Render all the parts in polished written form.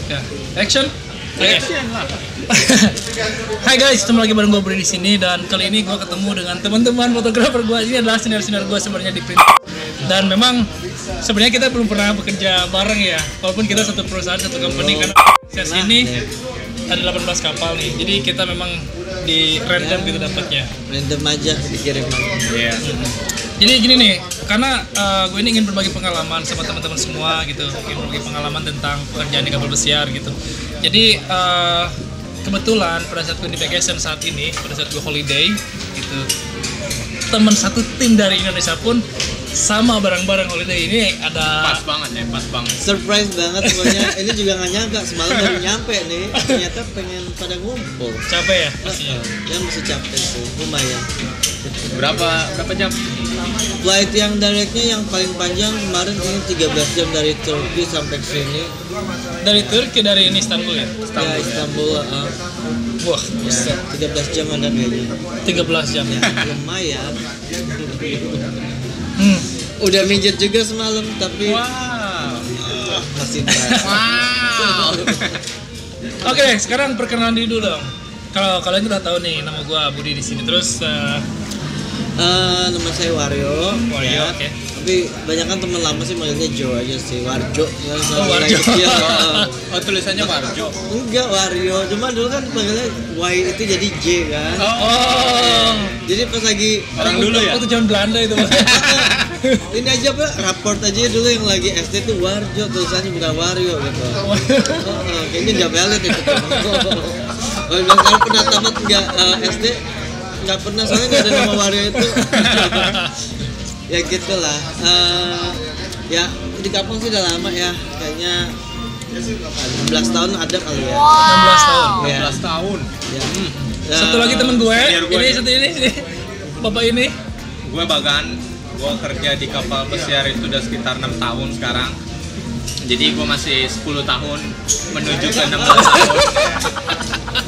Ya, action. Oke. Action lah. Hai guys, ketemu lagi bareng gue Budi di sini dan kali ini gue ketemu dengan teman-teman fotografer gue. Ini adalah senior-senior gue sebenarnya di print. Dan memang sebenarnya kita belum pernah bekerja bareng ya, walaupun kita satu perusahaan, satu company karena sesi ini ada 18 kapal nih. Jadi kita memang di random gitu dapatnya. Random aja dikirim. Iya. Jadi gini nih, karena gue ini ingin berbagi pengalaman sama teman-teman semua gitu, ingin berbagi pengalaman tentang pekerjaan di kapal pesiar gitu. Jadi kebetulan pada saat gue di vacation saat ini, pada saat gue holiday gitu, teman satu tim dari Indonesia pun sama bareng-bareng holiday ini ada. Pas banget ya, pas banget. Surprise banget pokoknya. Ini juga nggak nyangka semalam baru nyampe nih. Ternyata pengen pada ngumpul. Capek ya pastinya. Yang masih capek sih, lumayan. Berapa jam? Flight yang directnya yang paling panjang kemarin ini 13 jam dari Turki sampai ke sini. Dari Turki, dari ini Istanbul ya? Ya Istanbul. Wah, Ya, 13 jam ada kayaknya. 13 jam ya. Lumayan. Udah Udah mijet juga semalam tapi Wow. masih berat. Wow. Oke, sekarang perkenalan diri dulu dong. Kalau kalian udah tahu nih nama gue Budi di sini, terus Nama saya Wario. Wario, Ya. oke. Tapi banyak kan teman lama sih manggilnya Joe aja sih, Warjo. Warjo. Oh, tulisannya Warjo. Enggak Wario, cuma dulu kan panggilnya Y itu jadi J kan. oh, Jadi pas lagi Orang dulu ya? Itu zaman Belanda itu. ini aja Pak, raport aja dulu yang lagi SD tuh Warjo, tulisannya bukan Wario gitu. Kayaknya nggak valid itu. Kalau bilang kalau pernah tamat nggak SD, nggak pernah, soalnya nggak ada nama Wario itu. Ya gitulah. Ya di kampung sih udah lama ya, kayaknya 16 tahun ada kali ya. 16 tahun. Ya. 16 tahun. Ya. Satu lagi temen gue, Senior gue ini nih. satu ini, bapak ini. Gue Bagan. Gue kerja di kapal pesiar itu udah sekitar 6 tahun sekarang. Jadi gue masih 10 tahun menuju ke 16 tahun.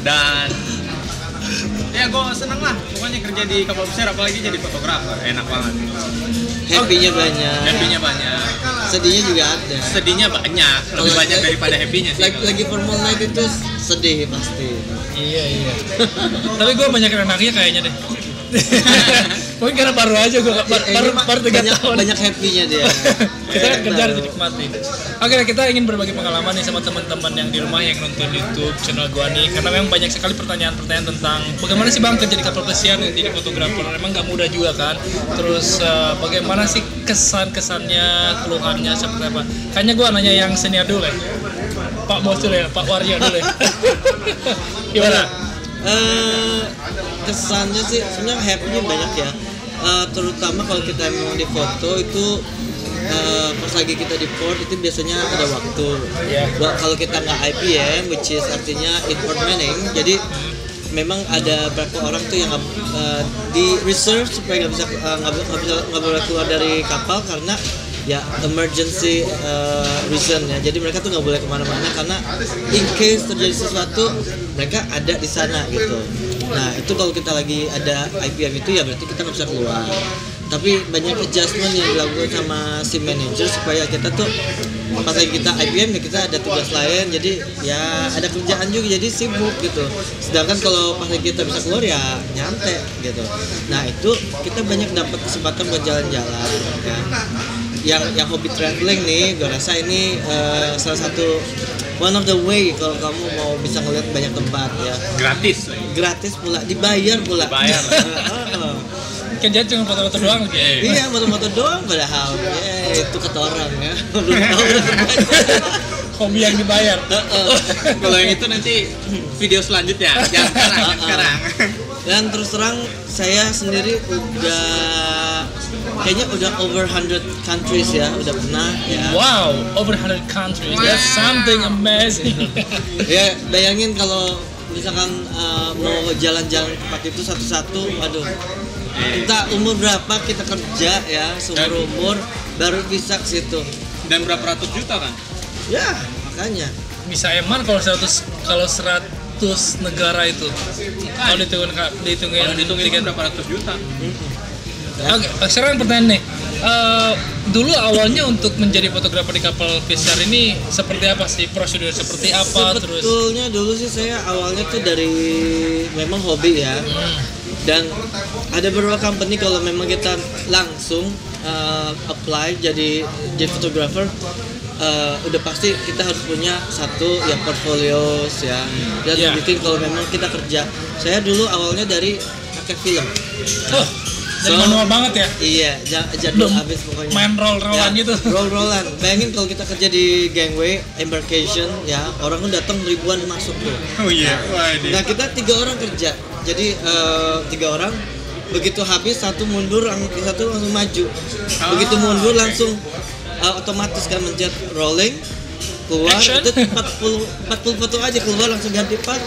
Dan ya gue seneng lah, pokoknya kerja di kapal pesiar, apalagi jadi fotografer, enak banget. Happy-nya banyak. Happy-nya banyak, Sedihnya juga ada. sedihnya banyak, lebih banyak daripada happy-nya sih. Lagi formal night itu sedih pasti. Iya. Tapi gue banyak anaknya kayaknya deh. Mungkin karena baru aja gue, baru 3 tahun. Banyak happy-nya dia. Kita kan kerja harus Baru. dinikmati. Oke, kita ingin berbagi pengalaman nih sama teman-teman yang di rumah yang nonton YouTube channel gua nih, karena memang banyak sekali pertanyaan-pertanyaan tentang bagaimana sih bang kerja di kapal pesiar nih, jadi fotografer, emang nggak mudah juga kan. Terus bagaimana sih kesan-kesannya, keluhannya seperti apa? Kayaknya gua nanya yang senior dulu ya, Pak Bos dulu ya, Pak Waryo dulu ya. Gimana? Kesannya sih sebenarnya happy-nya banyak ya. Terutama kalau kita mau di foto itu pas lagi kita di port itu biasanya ada waktu. Iya. Kalau kita nggak IPM, which is artinya in port manning, jadi memang ada beberapa orang tuh yang di reserve supaya nggak boleh keluar dari kapal karena ya emergency reason ya. Jadi mereka tuh nggak boleh kemana-mana karena in case terjadi sesuatu mereka ada di sana gitu. Nah itu kalau kita lagi ada IPM itu ya berarti kita nggak bisa keluar. Tapi banyak adjustment yang dilakukan sama si manager supaya kita tuh pas lagi kita IPM ya kita ada tugas lain, jadi ya ada kerjaan juga, jadi sibuk gitu. Sedangkan kalau pas lagi kita bisa keluar ya nyantai gitu. Nah itu kita banyak dapat kesempatan buat jalan-jalan kan. Yang hobi traveling nih, gue rasa ini salah satu one of the way kalau kamu mau bisa ngeliat banyak tempat ya. Gratis pula, dibayar pula. Dibayar. Kerja cuma foto-foto doang gitu. Iya, foto-foto doang padahal. Ya, itu kata orang ya. Belum tahu udah Hobi yang dibayar. Kalau yang itu nanti video selanjutnya, jangan sekarang. Dan terus terang saya sendiri kayaknya udah over 100 countries ya, udah pernah ya. Wow, over 100 countries. That's something amazing. Ya, bayangin kalau misalkan mau jalan-jalan tempat itu satu-satu, aduh. Kita umur berapa kita kerja ya, seumur umur baru bisa ke situ. Dan berapa ratus juta kan? Ya, makanya. Bisa eman kalau 100 negara itu. Kalau dihitungin Kalau dihitungin berapa ratus juta? Oke, sekarang pertanyaan nih. dulu awalnya untuk menjadi fotografer di kapal pesiar ini seperti apa sih, prosedur seperti apa? Sebetulnya dulu sih saya awalnya tuh dari memang hobi ya. Dan ada beberapa company kalau memang kita langsung apply jadi fotografer, udah pasti kita harus punya satu ya portfolio ya. Dan bikin kalau memang kita kerja. Saya dulu awalnya dari pakai film. Dari manual banget ya? Iya, jadul habis pokoknya. Main roll-rollan gitu. Roll-rollan. Bayangin kalau kita kerja di gangway, embarkation ya, orang kan datang ribuan masuk tuh. Oh iya. Nah, kita 3 orang kerja. Jadi 3 orang begitu habis satu mundur, satu langsung maju. Begitu mundur langsung otomatis kan mencet rolling keluar. Action. Itu 40 foto aja keluar langsung ganti part.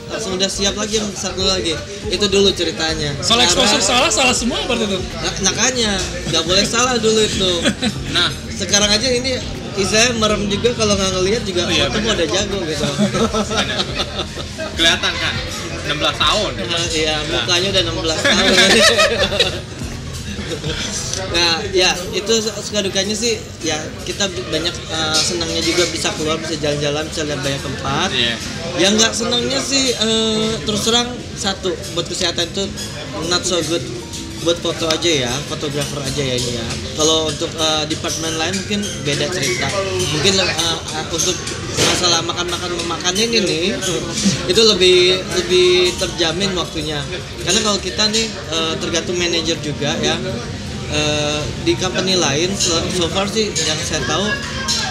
Langsung udah siap lagi yang satu lagi. Itu dulu ceritanya. Soal exposure salah semua berarti itu. Makanya nggak boleh salah dulu itu. Nah, Sekarang aja ini saya merem juga kalau nggak ngelihat juga foto udah jago gitu. kelihatan kan 16 tahun. Iya, mukanya udah 16 tahun. Nah, ya itu suka dukanya sih ya kita banyak senangnya juga bisa keluar, bisa jalan-jalan, bisa lihat banyak tempat. Yang nggak senangnya sih terus terang satu buat kesehatan itu not so good buat foto aja ya, fotografer aja ya ini ya. Kalau untuk departemen lain mungkin beda cerita. Mungkin untuk masalah makan ini nih itu lebih terjamin waktunya. Karena kalau kita nih tergantung manajer juga ya. Di company lain so far sih yang saya tahu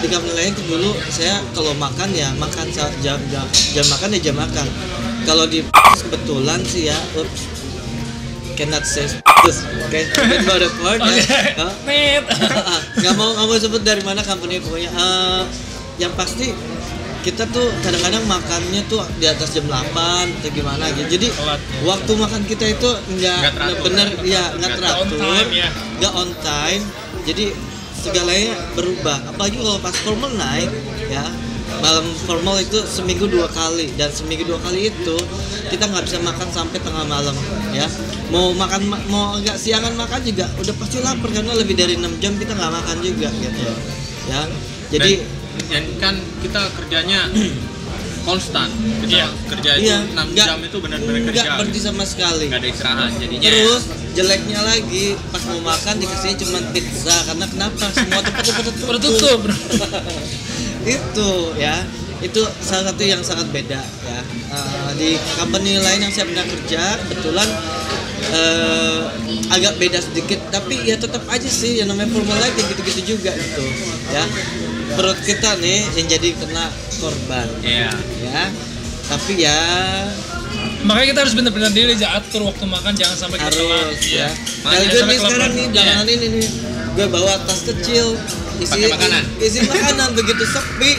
di company lain itu dulu saya kalau makan ya makan jam makan ya jam makan. Kalau di kebetulan sih ya cannot say oke, about the part ya. Nggak mau sebut dari mana company pokoknya. Yang pasti kita tuh kadang-kadang makannya tuh di atas jam 8 atau gimana gitu. Jadi waktu makan kita itu nggak benar ya, nggak teratur, nggak on time. Jadi segalanya berubah. Apalagi kalau pas formal night ya. Malam formal itu seminggu 2 kali dan seminggu 2 kali itu kita nggak bisa makan sampai tengah malam ya. Mau agak siangan makan juga udah pasti lapar karena lebih dari 6 jam kita nggak makan juga gitu ya. Jadi dan kan kita kerjanya konstan, kita kerja itu 6 jam itu benar-benar kerja. Nggak berhenti sama sekali. Nggak ada istirahat jadinya. Terus jeleknya lagi pas mau makan dikasihnya cuma pizza karena kenapa semua tempat tertutup. Itu ya, itu salah satu yang sangat beda ya. Di company lain yang saya pernah kerja kebetulan agak beda sedikit, tapi ya tetap aja sih yang namanya formal life kayak gitu-gitu juga gitu ya. Perut kita nih yang jadi kena korban ya. Tapi ya makanya kita harus benar-benar diri atur waktu makan, jangan sampai kita telat ya. Kalau nih sekarang nih jangan ini nih gue bawa tas kecil isi makanan begitu sepi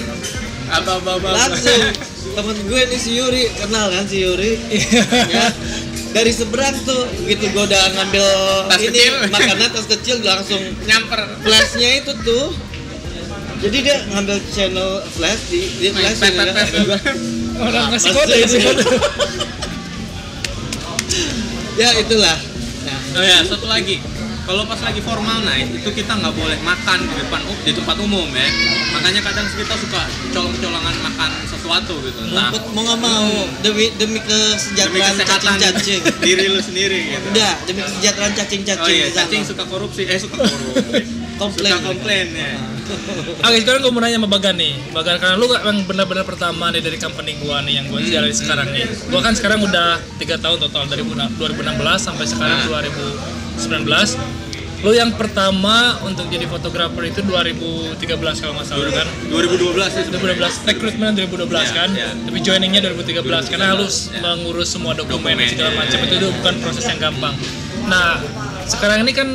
langsung temen gue nih si Yuri, kenal kan si Yuri ya, dari seberang tuh begitu gue udah ngambil tas ini kecil. Makanan tas kecil langsung nyamper flashnya itu tuh, jadi dia ngambil channel flash di flash orang ngasih kode ya itulah. Oh ya, satu lagi, kalau pas lagi formal night itu kita nggak boleh makan di tempat umum ya. Makanya kadang kita suka colong-colongan makan sesuatu gitu. Mau nggak mau demi kesejahteraan cacing-cacing diri lu sendiri gitu. Udah demi kesejahteraan cacing-cacing. Oh iya, cacing suka korupsi. Komplain ya. Oke, sekarang gue mau nanya sama Bagan nih. Bagan, karena lu yang benar-benar pertama nih dari company gua nih yang gua jalani sekarang nih. Gua kan sekarang udah 3 tahun total dari 2016 sampai sekarang 2019. Lu yang pertama untuk jadi fotografer itu 2013 kalau nggak salah kan? 2012 sih. 2012, rekrutmen 2012 kan? Tapi joiningnya 2013 karena harus mengurus semua dokumen segala macam itu bukan proses yang gampang. Nah, sekarang ini kan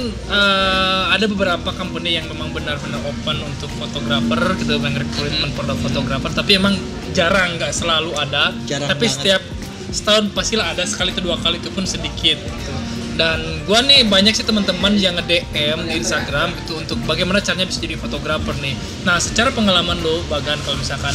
ada beberapa company yang memang benar-benar open untuk fotografer gitu, rekrutmen fotografer, tapi emang jarang, nggak selalu ada. Tapi setiap setahun pastilah ada, sekali atau 2 kali itu pun sedikit gitu. Dan gua nih banyak sih teman-teman yang nge-DM di Instagram gitu untuk bagaimana caranya bisa jadi fotografer nih. Nah, secara pengalaman lo Bagan, kalau misalkan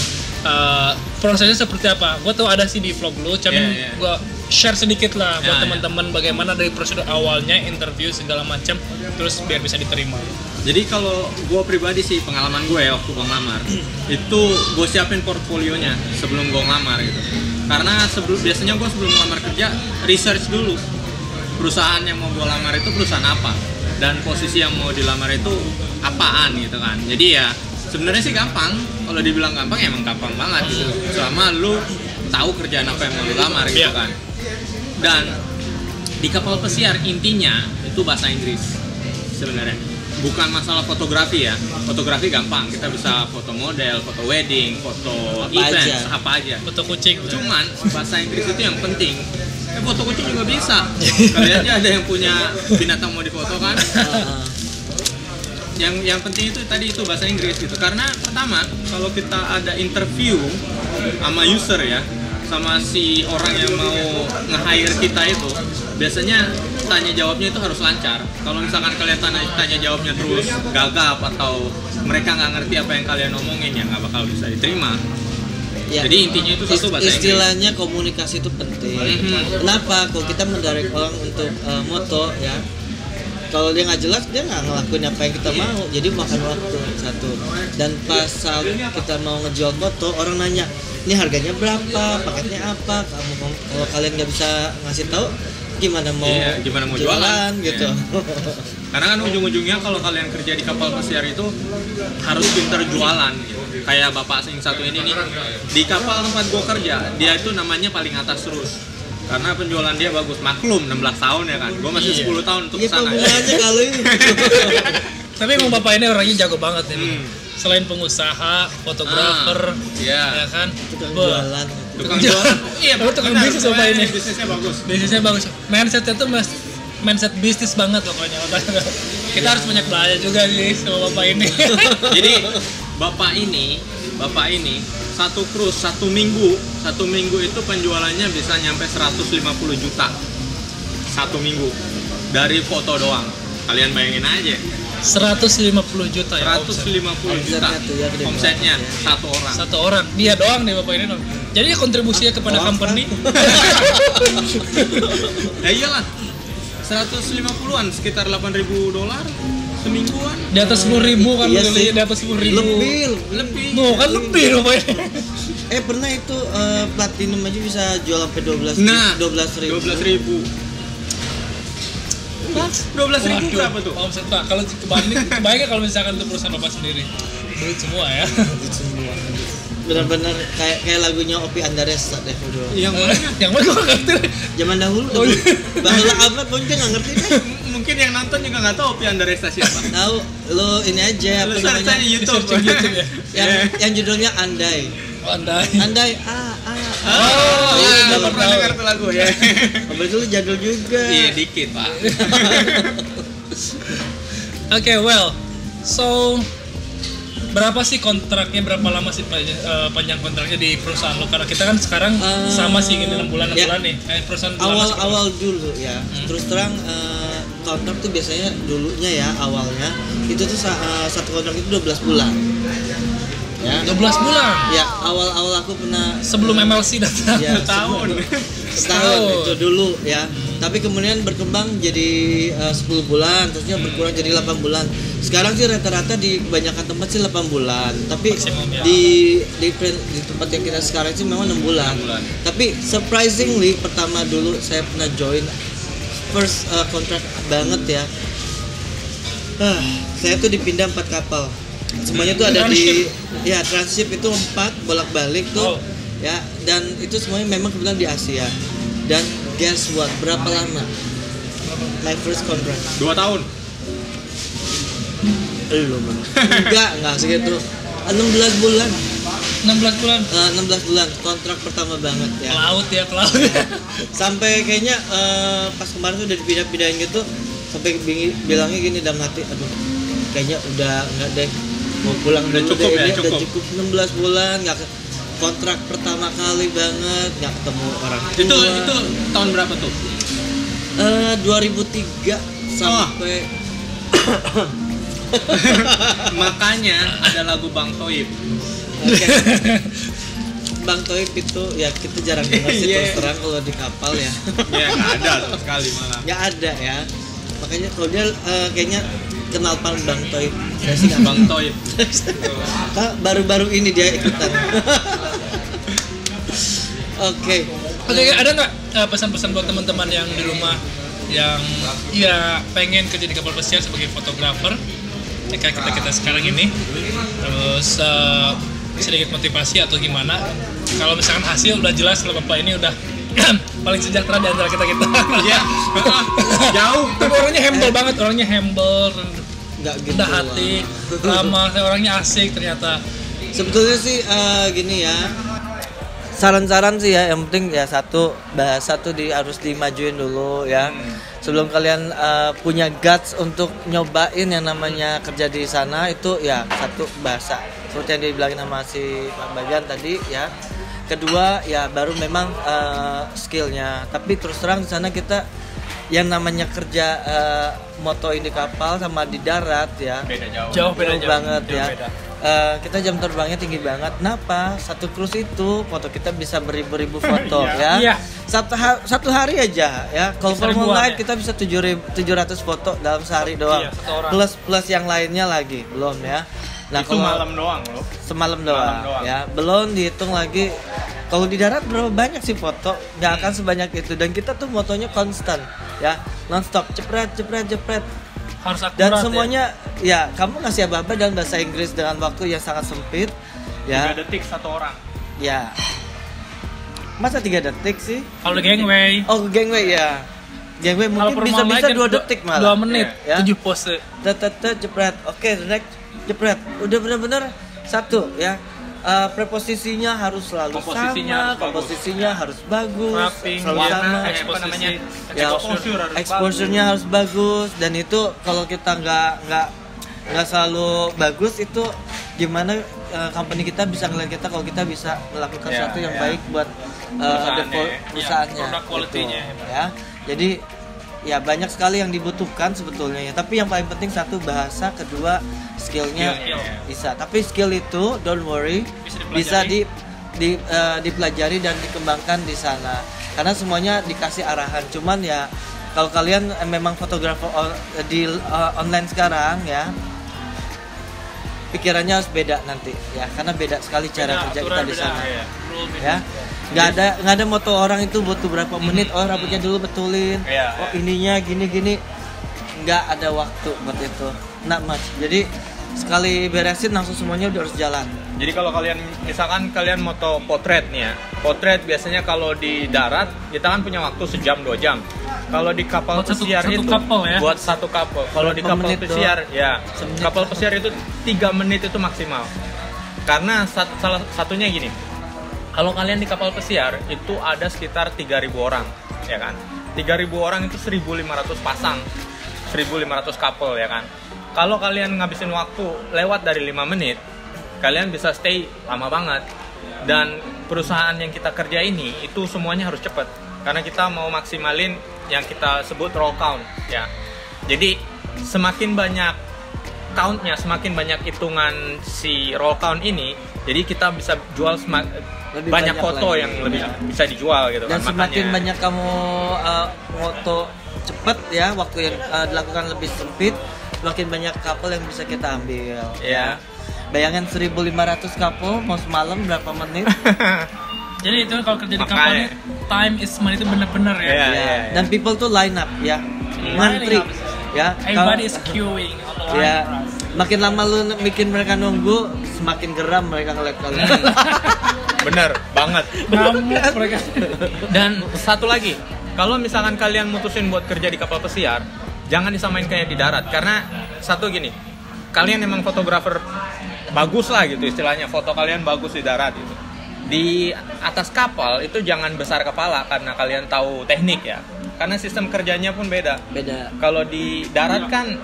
prosesnya seperti apa? Gua tahu ada sih di vlog lo, cuman gua share sedikit lah buat Ya, teman-teman bagaimana dari prosedur awalnya interview segala macam, terus biar bisa diterima. Jadi kalau gue pribadi sih, pengalaman gue ya waktu gue ngelamar itu gue siapin portfolionya sebelum gue ngelamar gitu. Karena biasanya gue sebelum ngelamar kerja research dulu perusahaan yang mau gue lamar itu perusahaan apa dan posisi yang mau dilamar itu apaan gitu kan. Jadi ya sebenarnya sih gampang, kalau dibilang gampang ya emang gampang banget gitu, selama lu tahu kerjaan apa yang mau lu lamar gitu kan. Dan di kapal pesiar intinya itu bahasa Inggris sebenarnya, bukan masalah fotografi ya. Fotografi gampang, kita bisa foto model, foto wedding, foto event, apa aja. Foto kucing. Cuman bahasa Inggris itu yang penting. Foto kucing juga bisa. Kalian aja ada yang punya binatang mau difoto kan. Yang penting itu tadi itu bahasa Inggris gitu. Karena pertama kalau kita ada interview sama user ya, sama si orang yang mau nge-hire kita itu, biasanya tanya jawabnya itu harus lancar. Kalau misalkan kalian tanya jawabnya terus gagap atau mereka nggak ngerti apa yang kalian omongin, ya nggak bakal bisa diterima. Ya, jadi intinya itu satu bahasa Inggris. Istilahnya komunikasi itu penting. Kenapa? Kalau kita mendirect orang untuk moto ya, kalau dia nggak jelas dia nggak ngelakuin apa yang kita mau, jadi makan waktu satu. Dan pas saat kita mau ngejual foto, orang nanya ini harganya berapa, paketnya apa. Kalau kalian nggak bisa ngasih tahu, gimana mau jualan gitu. Karena kan ujung-ujungnya kalau kalian kerja di kapal pesiar itu harus pintar jualan gitu. Kayak bapak yang satu ini nih, di kapal tempat gua kerja dia itu namanya paling atas terus karena penjualan dia bagus. Maklum 16 tahun ya kan, gua masih 10 tahun untuk kesana aja kali. Tapi emang bapak ini orangnya jago banget nih. Selain pengusaha, fotografer, ya kan, tukang jualan. Tukang jualan. Iya, tukang bisnis bapak ini. Bisnisnya bagus. Bisnisnya bagus. Mindsetnya tuh mindset bisnis banget pokoknya. Kita harus banyak belajar juga sih sama bapak ini. Jadi bapak ini satu cruise satu minggu itu penjualannya bisa nyampe 150 juta satu minggu dari foto doang. Kalian bayangin aja. 150 juta ya. 150 juta omsetnya satu orang. Dia doang nih bapak ini dong. Jadi kontribusinya kepada company. Ya iyalah. 150-an sekitar $8.000 semingguan. Di atas 10.000 kan, iya sih. Di atas 10.000. Lebih. No, kan lebih loh Pak ini. Pernah itu platinum aja bisa jual sampai 12.000. Nah, 12.000. 12.000 berapa tuh? Omset Pak, kalau kebayang kalau misalkan itu perusahaan Bapak sendiri. Duit semua ya. Benar-benar kayak lagunya Opi Andaresa deh udah. Yang mana? Yang mana gua ngerti. Zaman dahulu bahasa amat mungkin nggak ngerti deh. Mungkin yang nonton juga nggak tahu Opi Andaresa siapa. Tahu, lo ini aja apa namanya? YouTube ya. Yang judulnya Andai. Andai iya, nggak pernah dengar tuh lagu ya. Betul jadul juga. Iya dikit Pak. Oke, well, so berapa sih kontraknya, berapa lama sih panjang kontraknya di perusahaan lo? Karena kita kan sekarang sama sih ini 6 bulan nih. Perusahaan awal dulu ya. Terus terang kontrak tuh biasanya dulunya ya awalnya itu tuh satu kontrak itu 12 bulan. Ya. 12 bulan. Ya, awal aku pernah sebelum MLC datang. Ya, setahun itu dulu ya. Tapi kemudian berkembang jadi 10 bulan, terusnya berkurang jadi 8 bulan. Sekarang sih rata-rata di kebanyakan tempat sih 8 bulan. Tapi di tempat yang kita sekarang sih memang 6 bulan. Tapi surprisingly pertama dulu saya pernah join first kontrak banget ya. Saya tuh dipindah 4 kapal. Semuanya tuh ada di transship itu 4 bolak-balik tuh. Ya, dan itu semuanya memang kebetulan di Asia. Dan guess what? Berapa lama? My first contract 2 tahun. Enggak segitu. 16 bulan. 16 bulan. 16 bulan kontrak pertama banget ya. Pelaut. Sampai kayaknya pas kemarin tuh udah dipindah-pindahin gitu, sampai bilangnya gini dalam hati, aduh kayaknya udah enggak deh, mau pulang udah dulu cukup deh. ya, Udah cukup 16 bulan nggak kontrak pertama kali banget, nggak ketemu orang tua. Itu tahun berapa tuh? 2003 sampai makanya ada lagu Bang Toib. Bang Toib itu ya kita jarang dengar sih terus terang kalau di kapal ya. Ya nggak ada sama sekali malah. Nggak ada ya. Makanya kalau dia kayaknya kenal Bang Toib. Saya sih nggak. Bang Toib. Baru-baru ini dia ikutan. Oke, ada nggak pesan-pesan buat teman-teman yang di rumah yang ya pengen kerja di kapal pesiar sebagai fotografer kayak kita sekarang ini, terus sedikit motivasi atau gimana? Kalau misalkan hasil udah jelas kalau bapak ini udah paling sejahtera di antara kita. Iya. Jauh. Tapi orangnya humble banget, nggak gitu. rendah hati, ramah, orangnya asik ternyata. Sebetulnya sih gini ya. Saran-saran sih ya, yang penting ya satu bahasa tuh harus dimajuin dulu ya. Sebelum kalian punya guts untuk nyobain yang namanya kerja di sana itu ya satu bahasa. Seperti yang dibilangin sama si Pak Bagan tadi ya. Kedua ya baru memang skillnya. Tapi terus terang di sana kita yang namanya kerja motoin di kapal sama di darat ya. Beda Jauh banget jauh ya. beda. Kita jam terbangnya tinggi banget. Kenapa? Satu cruise itu foto kita bisa beribu-ribu foto ya. Iya. Satu hari aja ya. Kalau Bisa Full ribuan, Moonlight ya? kita bisa 700 foto dalam sehari doang. Iya, satu orang. Plus yang lainnya lagi belum ya. Nah, itu malam doang loh. semalam doang ya. Belum dihitung lagi kalau di darat berapa banyak sih foto? Nggak akan sebanyak itu dan kita tuh motonya konstan ya. Non-stop jepret. Harus akurat. Dan semuanya ya kamu ngasih apa-apa dalam bahasa Inggris dengan waktu yang sangat sempit ya. 3 detik satu orang. Ya. Masa 3 detik sih? Kalau gangway. Oh, gangway ya. Gangway mungkin bisa 2 detik malah. 2 menit, Ya. 7 pose. Jepret. Oke, the next jepret. Udah benar-benar satu ya. Preposisinya harus selalu Komposisinya sama, komposisinya harus bagus, Wrapping, selalu warna, sama. eksposisi, Ya, exposure-nya harus bagus dan itu kalau kita nggak selalu bagus itu gimana company kita bisa ngeliat kita kalau kita bisa melakukan Ya, sesuatu yang ya. baik buat perusahaannya produk quality-nya. gitu, ya. Jadi ya banyak sekali yang dibutuhkan sebetulnya ya, tapi yang paling penting satu bahasa, kedua skillnya Skill. bisa. Tapi skill itu don't worry Bisa bisa dipelajari dan dikembangkan di sana karena semuanya dikasih arahan. Cuman ya kalau kalian memang fotografer di online sekarang ya pikirannya harus beda nanti ya karena beda sekali cara kerja kita di sana ya. Nggak ada moto orang itu butuh berapa menit, oh rambutnya dulu betulin, Iya, oh ininya gini nggak ada waktu buat itu, not much. Jadi sekali beresin langsung semuanya udah harus jalan. Jadi kalau kalian misalkan kalian moto potret nih ya, potret biasanya kalau di darat kita kan punya waktu sejam 2 jam. Kalau di kapal Buat pesiar satu itu couple ya? buat satu couple. Kalau di Berapa kapal menit pesiar doang? ya, Semenit. kapal pesiar itu 3 menit itu maksimal. Karena salah satunya gini. Kalau kalian di kapal pesiar itu ada sekitar 3.000 orang, ya kan? 3.000 orang itu 1.500 pasang, 1.500 couple ya kan? Kalau kalian ngabisin waktu lewat dari 5 menit, kalian bisa stay lama banget. Dan perusahaan yang kita kerja ini itu semuanya harus cepat karena kita mau maksimalin yang kita sebut roll count ya. Jadi semakin banyak countnya, semakin banyak hitungan si roll count ini, jadi kita bisa jual Lebih banyak banyak foto lagi. yang lebih bisa dijual gitu Dan kan. semakin Makanya banyak kamu foto cepet ya, waktu yang dilakukan lebih sempit, semakin banyak couple yang bisa kita ambil. ya. Bayangin 1.500 couple mau semalam berapa menit? Jadi itu kalau kerja di kapal Makanya. ini time is money itu bener-bener ya. Iya. Ya. Dan people tuh line up ya, ngantri ya. Everybody Kalau- is queuing on the line. ya, makin lama lu bikin mereka nunggu, semakin geram mereka ngeliat kalian. Bener banget. Ngamuk mereka. Dan satu lagi, kalau misalkan kalian mutusin buat kerja di kapal pesiar, jangan disamain kayak di darat. Karena satu gini, kalian emang fotografer bagus lah gitu istilahnya, foto kalian bagus di darat gitu. Di atas kapal itu jangan besar kepala karena kalian tahu teknik ya. Karena sistem kerjanya pun beda. Beda. Kalau di darat kan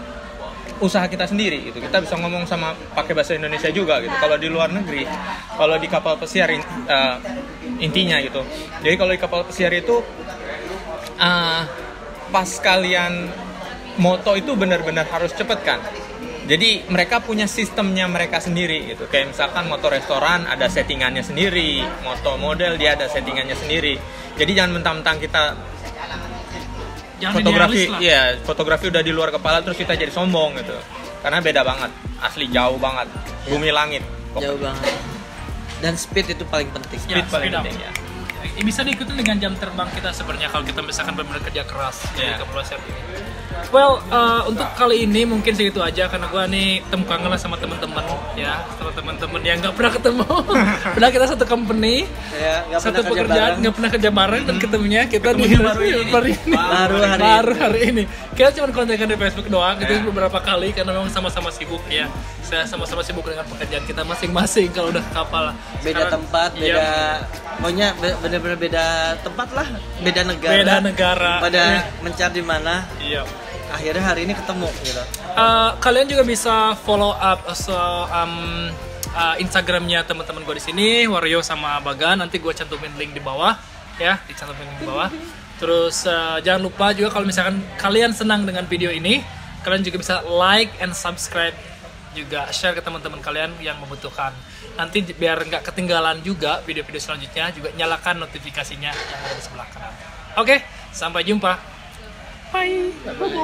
usaha kita sendiri gitu. Kita bisa ngomong sama pakai bahasa Indonesia juga gitu. Kalau di luar negeri, kalau di kapal pesiar intinya gitu. Jadi kalau di kapal pesiar itu pas kalian moto itu benar-benar harus cepet kan. Jadi mereka punya sistemnya mereka sendiri gitu. Kayak misalkan motor restoran ada settingannya sendiri, motor model dia ada settingannya sendiri. Jadi jangan mentang-mentang kita Jangan fotografi, idealis lah. iya fotografi udah di luar kepala terus kita jadi sombong gitu. Karena beda banget, asli jauh banget, bumi langit. Jauh banget. Dan speed itu paling penting. Speed paling speed up. penting ya. Bisa diikuti dengan jam terbang kita sebenarnya kalau kita misalkan benar-benar kerja keras di Yeah. kapal pesiar ini. Well, untuk kali ini mungkin segitu aja karena gua nih temu kangen lah sama teman-teman ya, sama teman-teman yang nggak pernah ketemu. Padahal kita satu company, Ya, nggak satu pernah kerja pekerjaan, bareng. nggak pernah kerja bareng dan ketemunya kita di baru hari ini. Kita cuma kontekan di Facebook doang, itu beberapa kali karena memang sama-sama sibuk ya. Saya sama-sama sibuk dengan pekerjaan kita masing-masing kalau udah ke kapal. Beda Sekarang- tempat, Iya. beda pokoknya bener-bener beda tempat lah, beda negara. Beda negara. Pada Iya. mencari di mana. Iya. Akhirnya hari ini ketemu gitu. Kalian juga bisa follow up Instagramnya teman-teman gue di sini, Wario sama Bagan. Nanti gue cantumin link di bawah, ya, dicantumin link di bawah. Terus jangan lupa juga kalau misalkan kalian senang dengan video ini, kalian juga bisa like and subscribe, juga share ke teman-teman kalian yang membutuhkan. Nanti biar nggak ketinggalan juga video-video selanjutnya, juga nyalakan notifikasinya yang ada di sebelah kanan. Oke, sampai jumpa. Bye. Bye.